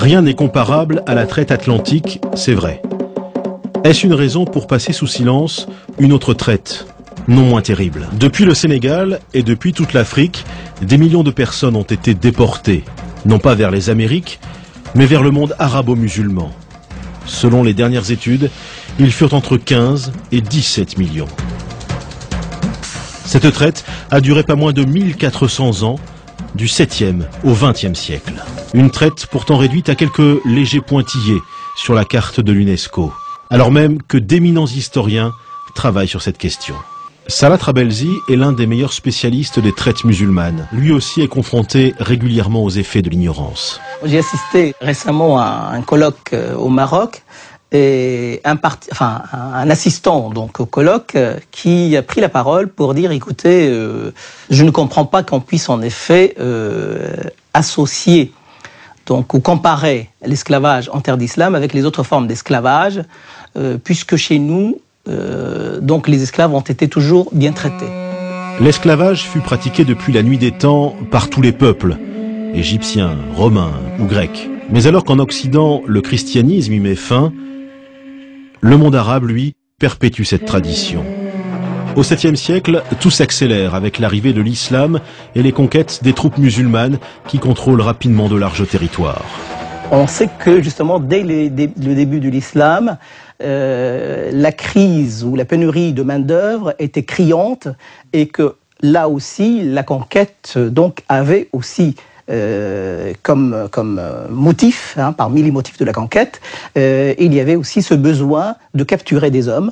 Rien n'est comparable à la traite atlantique, c'est vrai. Est-ce une raison pour passer sous silence une autre traite, non moins terrible? Depuis le Sénégal et depuis toute l'Afrique, des millions de personnes ont été déportées, non pas vers les Amériques, mais vers le monde arabo-musulman. Selon les dernières études, ils furent entre 15 et 17 millions. Cette traite a duré pas moins de 1400 ans, du 7e au 20e siècle. Une traite pourtant réduite à quelques légers pointillés sur la carte de l'UNESCO, alors même que d'éminents historiens travaillent sur cette question. Salah Trabelsi est l'un des meilleurs spécialistes des traites musulmanes. Lui aussi est confronté régulièrement aux effets de l'ignorance. J'ai assisté récemment à un colloque au Maroc et un assistant donc au colloque qui a pris la parole pour dire écoutez, je ne comprends pas qu'on puisse en effet associer donc ou comparer l'esclavage en terre d'islam avec les autres formes d'esclavage, puisque chez nous donc les esclaves ont été toujours bien traités. L'esclavage fut pratiqué depuis la nuit des temps par tous les peuples, égyptiens, romains ou grecs. Mais alors qu'en Occident le christianisme y met fin, le monde arabe, lui, perpétue cette tradition. Au 7e siècle, tout s'accélère avec l'arrivée de l'islam et les conquêtes des troupes musulmanes qui contrôlent rapidement de larges territoires. On sait que justement dès le début de l'islam, la crise ou la pénurie de main-d'œuvre était criante et que là aussi la conquête donc avait aussi comme motif, parmi les motifs de la conquête, il y avait aussi ce besoin de capturer des hommes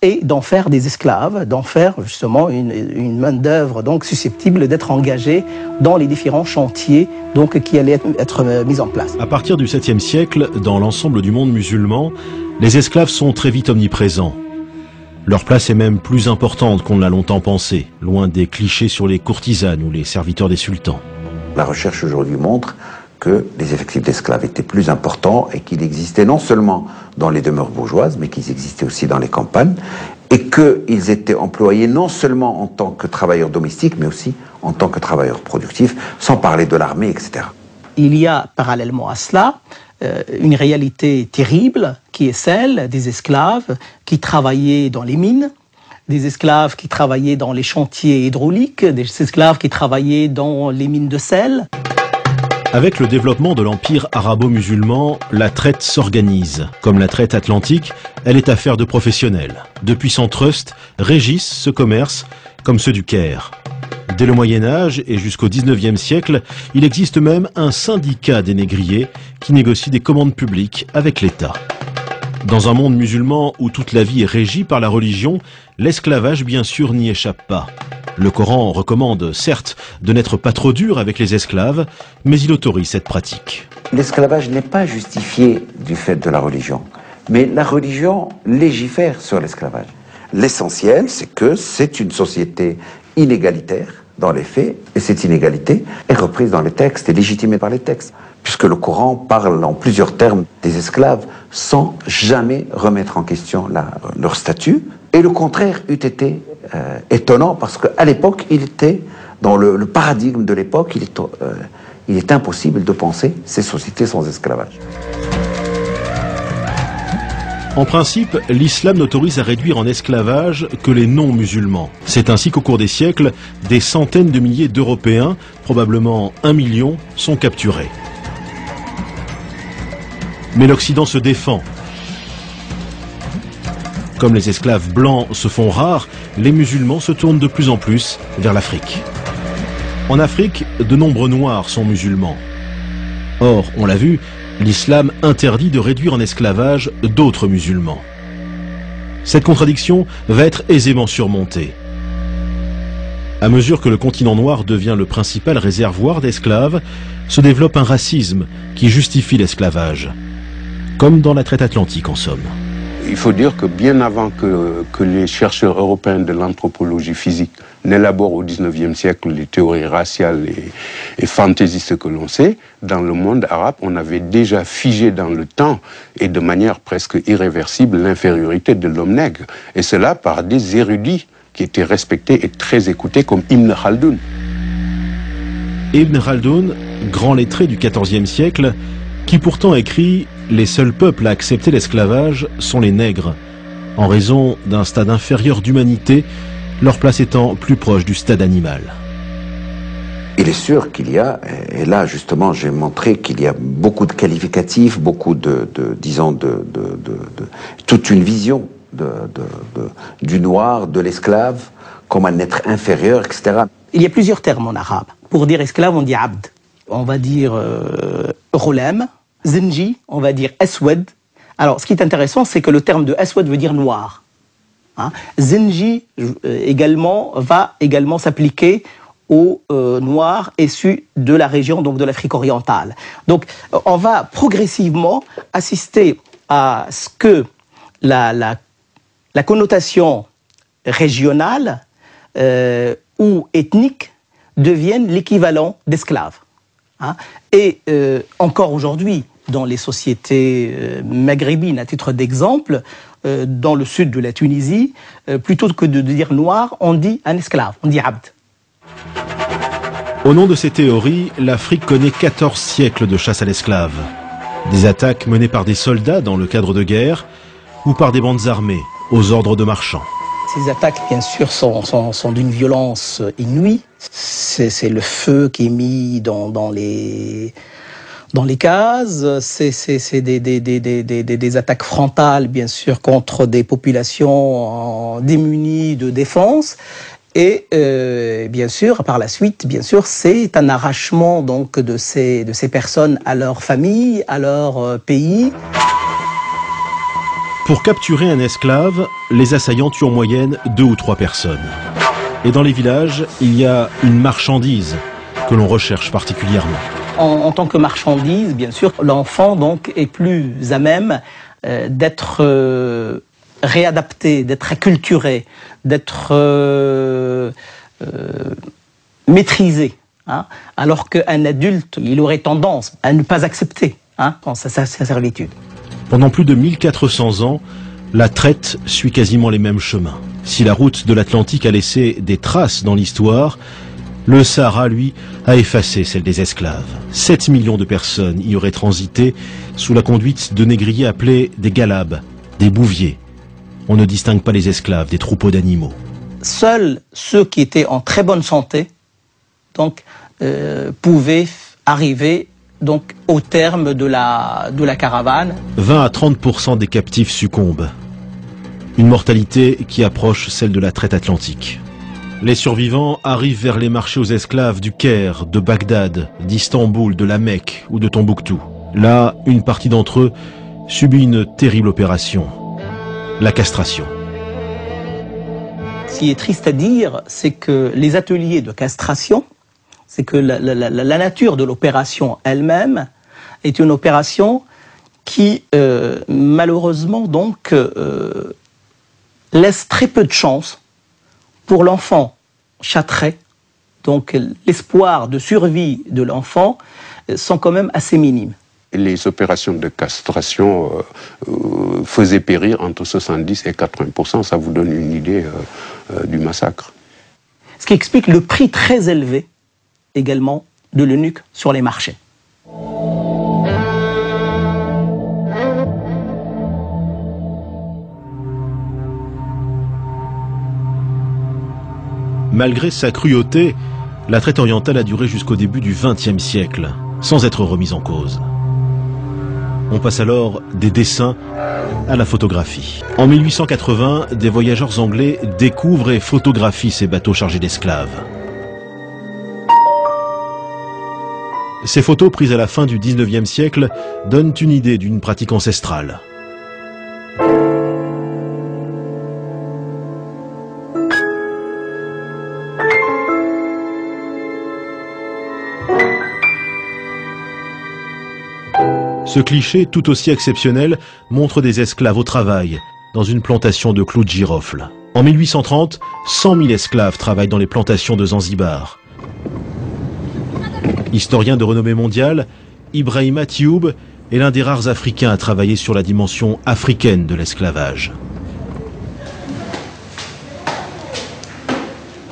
et d'en faire des esclaves, d'en faire justement une main-d'œuvre donc susceptible d'être engagée dans les différents chantiers donc qui allaient être mis en place. À partir du 7e siècle, dans l'ensemble du monde musulman, les esclaves sont très vite omniprésents. Leur place est même plus importante qu'on ne l'a longtemps pensé, loin des clichés sur les courtisanes ou les serviteurs des sultans. La recherche aujourd'hui montre que les effectifs d'esclaves étaient plus importants et qu'il existait non seulement dans les demeures bourgeoises, mais qu'ils existaient aussi dans les campagnes, et qu'ils étaient employés non seulement en tant que travailleurs domestiques, mais aussi en tant que travailleurs productifs, sans parler de l'armée, etc. Il y a parallèlement à cela une réalité terrible qui est celle des esclaves qui travaillaient dans les mines, des esclaves qui travaillaient dans les chantiers hydrauliques, des esclaves qui travaillaient dans les mines de sel. Avec le développement de l'empire arabo-musulman, la traite s'organise. Comme la traite atlantique, elle est affaire de professionnels. De puissants trusts régissent ce commerce, comme ceux du Caire. Dès le Moyen-Âge et jusqu'au 19e siècle, il existe même un syndicat des négriers qui négocie des commandes publiques avec l'État. Dans un monde musulman où toute la vie est régie par la religion, l'esclavage bien sûr n'y échappe pas. Le Coran recommande, certes, de n'être pas trop dur avec les esclaves, mais il autorise cette pratique. L'esclavage n'est pas justifié du fait de la religion, mais la religion légifère sur l'esclavage. L'essentiel, c'est que c'est une société inégalitaire dans les faits, et cette inégalité est reprise dans les textes et légitimée par les textes, puisque le Coran parle en plusieurs termes des esclaves sans jamais remettre en question leur statut, et le contraire eût été étonnant, parce qu'à l'époque, il était, dans le paradigme de l'époque, il est impossible de penser ces sociétés sans esclavage. En principe, l'islam n'autorise à réduire en esclavage que les non-musulmans. C'est ainsi qu'au cours des siècles, des centaines de milliers d'Européens, probablement 1 million, sont capturés. Mais l'Occident se défend. Comme les esclaves blancs se font rares, les musulmans se tournent de plus en plus vers l'Afrique. En Afrique, de nombreux noirs sont musulmans. Or, on l'a vu, l'islam interdit de réduire en esclavage d'autres musulmans. Cette contradiction va être aisément surmontée. À mesure que le continent noir devient le principal réservoir d'esclaves, se développe un racisme qui justifie l'esclavage, comme dans la traite atlantique en somme. Il faut dire que bien avant que les chercheurs européens de l'anthropologie physique n'élaborent au XIXe siècle les théories raciales et fantaisistes que l'on sait, dans le monde arabe, on avait déjà figé dans le temps et de manière presque irréversible l'infériorité de l'homme nègre. Et cela par des érudits qui étaient respectés et très écoutés comme Ibn Khaldoun. Ibn Khaldoun, grand lettré du XIVe siècle, qui pourtant écrit « Les seuls peuples à accepter l'esclavage sont les nègres », en raison d'un stade inférieur d'humanité, leur place étant plus proche du stade animal. Il est sûr qu'il y a, et là justement j'ai montré qu'il y a beaucoup de qualificatifs, beaucoup toute une vision du noir, de l'esclave, comme un être inférieur, etc. Il y a plusieurs termes en arabe. Pour dire esclave, on dit abd. On va dire ghulam, zinji, on va dire aswad. Alors, ce qui est intéressant, c'est que le terme de aswad veut dire noir. Hein? Zinji va également s'appliquer aux noirs issus de la région, donc de l'Afrique orientale. Donc, on va progressivement assister à ce que la connotation régionale ou ethnique devienne l'équivalent d'esclave. Hein? Et encore aujourd'hui, dans les sociétés maghrébines, à titre d'exemple, dans le sud de la Tunisie, plutôt que de dire noir, on dit un esclave, on dit abd. Au nom de ces théories, l'Afrique connaît 14 siècles de chasse à l'esclave. Des attaques menées par des soldats dans le cadre de guerre ou par des bandes armées aux ordres de marchands. Ces attaques, bien sûr, sont d'une violence inouïe. C'est le feu qui est mis dans les cases. C'est des attaques frontales, bien sûr, contre des populations démunies de défense. Et bien sûr, par la suite, bien sûr, c'est un arrachement donc de ces personnes à leur famille, à leur pays. Pour capturer un esclave, les assaillants tuent en moyenne 2 ou 3 personnes. Et dans les villages, il y a une marchandise que l'on recherche particulièrement. En tant que marchandise, bien sûr, l'enfant donc est plus à même d'être réadapté, d'être acculturé, d'être maîtrisé. Hein, alors qu'un adulte, il aurait tendance à ne pas accepter sa servitude. Pendant plus de 1400 ans, la traite suit quasiment les mêmes chemins. Si la route de l'Atlantique a laissé des traces dans l'histoire, le Sahara, lui, a effacé celle des esclaves. 7 millions de personnes y auraient transité sous la conduite de négriers appelés des galabes, des bouviers. On ne distingue pas les esclaves des troupeaux d'animaux. Seuls ceux qui étaient en très bonne santé donc, pouvaient arriver donc, au terme de la caravane. 20 à 30% des captifs succombent. Une mortalité qui approche celle de la traite atlantique. Les survivants arrivent vers les marchés aux esclaves du Caire, de Bagdad, d'Istanbul, de la Mecque ou de Tombouctou. Là, une partie d'entre eux subit une terrible opération, la castration. Ce qui est triste à dire, c'est que les ateliers de castration, c'est que la nature de l'opération elle-même est une opération qui, malheureusement, donc, laisse très peu de chance pour l'enfant châtré. Donc, l'espoir de survie de l'enfant sont quand même assez minimes. Les opérations de castration faisaient périr entre 70 et 80%. Ça vous donne une idée du massacre. Ce qui explique le prix très élevé également de l'eunuque sur les marchés. Malgré sa cruauté, la traite orientale a duré jusqu'au début du XXe siècle, sans être remise en cause. On passe alors des dessins à la photographie. En 1880, des voyageurs anglais découvrent et photographient ces bateaux chargés d'esclaves. Ces photos prises à la fin du XIXe siècle donnent une idée d'une pratique ancestrale. Ce cliché, tout aussi exceptionnel, montre des esclaves au travail, dans une plantation de clous de girofle. En 1830, 100 000 esclaves travaillent dans les plantations de Zanzibar. Historien de renommée mondiale, Ibrahima Thioub est l'un des rares Africains à travailler sur la dimension africaine de l'esclavage.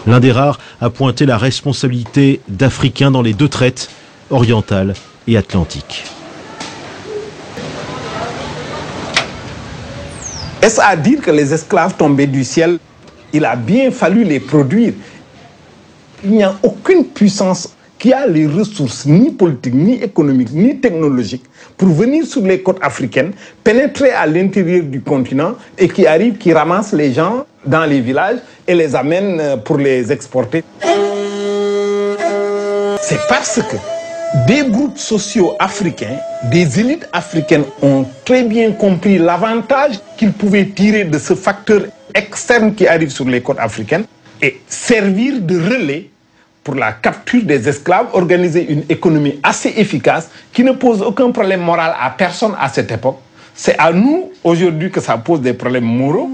L'un des rares a pointé la responsabilité d'Africains dans les deux traites, orientale et atlantique. Est-ce à dire que les esclaves tombaient du ciel? Il a bien fallu les produire. Il n'y a aucune puissance qui a les ressources ni politiques, ni économiques, ni technologiques pour venir sur les côtes africaines, pénétrer à l'intérieur du continent et qui arrive, qui ramasse les gens dans les villages et les amène pour les exporter. C'est parce que des groupes sociaux africains, des élites africaines ont très bien compris l'avantage qu'ils pouvaient tirer de ce facteur externe qui arrive sur les côtes africaines et servir de relais pour la capture des esclaves, organiser une économie assez efficace qui ne pose aucun problème moral à personne à cette époque. C'est à nous, aujourd'hui, que ça pose des problèmes moraux.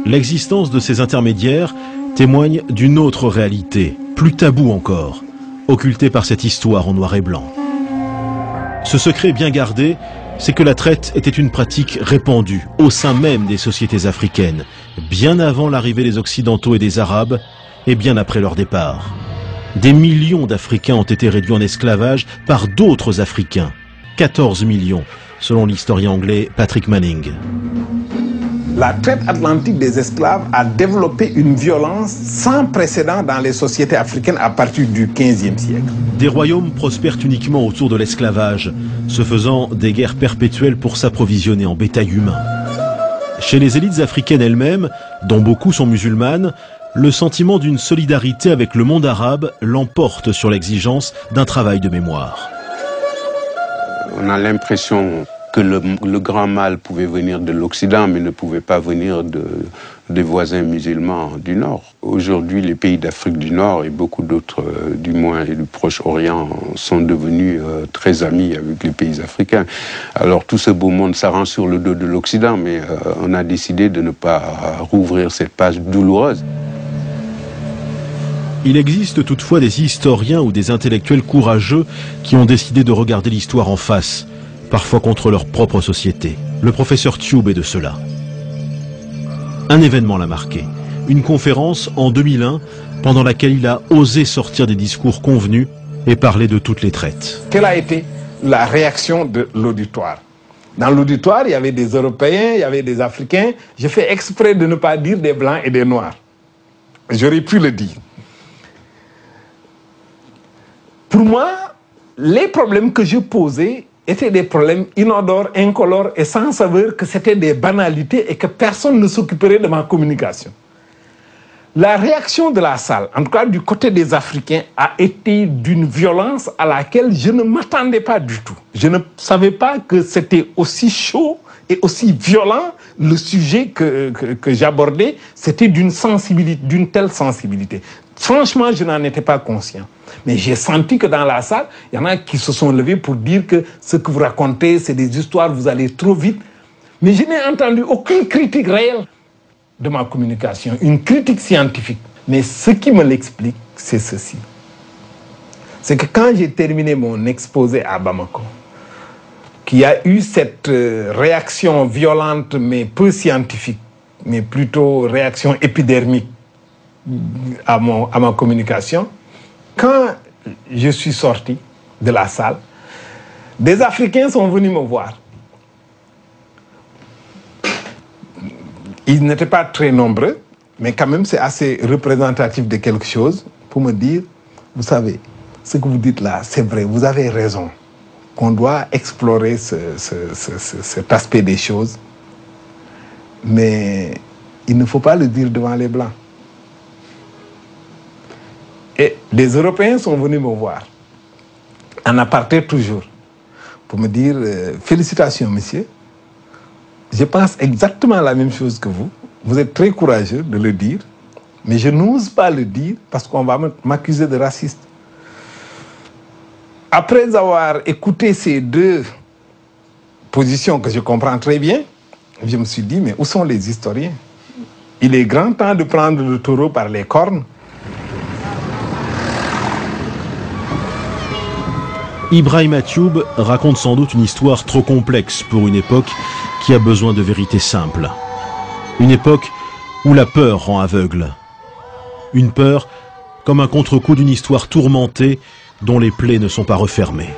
L'existence de ces intermédiaires témoigne d'une autre réalité, plus taboue encore, occultée par cette histoire en noir et blanc. Ce secret bien gardé, c'est que la traite était une pratique répandue au sein même des sociétés africaines, bien avant l'arrivée des Occidentaux et des Arabes, et bien après leur départ. Des millions d'Africains ont été réduits en esclavage par d'autres Africains. 14 millions, selon l'historien anglais Patrick Manning. La traite atlantique des esclaves a développé une violence sans précédent dans les sociétés africaines à partir du XVe siècle. Des royaumes prospèrent uniquement autour de l'esclavage, se faisant des guerres perpétuelles pour s'approvisionner en bétail humain. Chez les élites africaines elles-mêmes, dont beaucoup sont musulmanes, le sentiment d'une solidarité avec le monde arabe l'emporte sur l'exigence d'un travail de mémoire. On a l'impression que le grand mal pouvait venir de l'Occident, mais ne pouvait pas venir des voisins musulmans du Nord. Aujourd'hui, les pays d'Afrique du Nord et beaucoup d'autres, du moins et du Proche-Orient, sont devenus très amis avec les pays africains. Alors tout ce beau monde s'arrange sur le dos de l'Occident, mais on a décidé de ne pas rouvrir cette page douloureuse. Il existe toutefois des historiens ou des intellectuels courageux qui ont décidé de regarder l'histoire en face, parfois contre leur propre société. Le professeur Tube est de cela. Un événement l'a marqué, une conférence en 2001 pendant laquelle il a osé sortir des discours convenus et parler de toutes les traites. Quelle a été la réaction de l'auditoire? Dans l'auditoire, il y avait des Européens, il y avait des Africains. J'ai fait exprès de ne pas dire des Blancs et des Noirs. J'aurais pu le dire. Pour moi, les problèmes que je posais étaient des problèmes inodores, incolores et sans saveur, que c'était des banalités et que personne ne s'occuperait de ma communication. La réaction de la salle, en tout cas du côté des Africains, a été d'une violence à laquelle je ne m'attendais pas du tout. Je ne savais pas que c'était aussi chaud et aussi violent. Le sujet que j'abordais, c'était d'une sensibilité, d'une telle sensibilité. Franchement, je n'en étais pas conscient. Mais j'ai senti que dans la salle, il y en a qui se sont levés pour dire que ce que vous racontez, c'est des histoires, vous allez trop vite. Mais je n'ai entendu aucune critique réelle de ma communication, une critique scientifique. Mais ce qui me l'explique, c'est ceci. C'est que quand j'ai terminé mon exposé à Bamako, qu'il y a eu cette réaction violente, mais peu scientifique, mais plutôt réaction épidermique à ma communication, quand je suis sorti de la salle, des Africains sont venus me voir. Ils n'étaient pas très nombreux, mais quand même c'est assez représentatif de quelque chose pour me dire, vous savez, ce que vous dites là, c'est vrai, vous avez raison, qu'on doit explorer cet aspect des choses, mais il ne faut pas le dire devant les Blancs. Et les Européens sont venus me voir, en aparté toujours, pour me dire félicitations, monsieur. Je pense exactement la même chose que vous. Vous êtes très courageux de le dire, mais je n'ose pas le dire parce qu'on va m'accuser de raciste. Après avoir écouté ces deux positions que je comprends très bien, je me suis dit, mais où sont les historiens? Il est grand temps de prendre le taureau par les cornes. Ibrahima Tube raconte sans doute une histoire trop complexe pour une époque qui a besoin de vérités simples. Une époque où la peur rend aveugle. Une peur comme un contre-coup d'une histoire tourmentée dont les plaies ne sont pas refermées.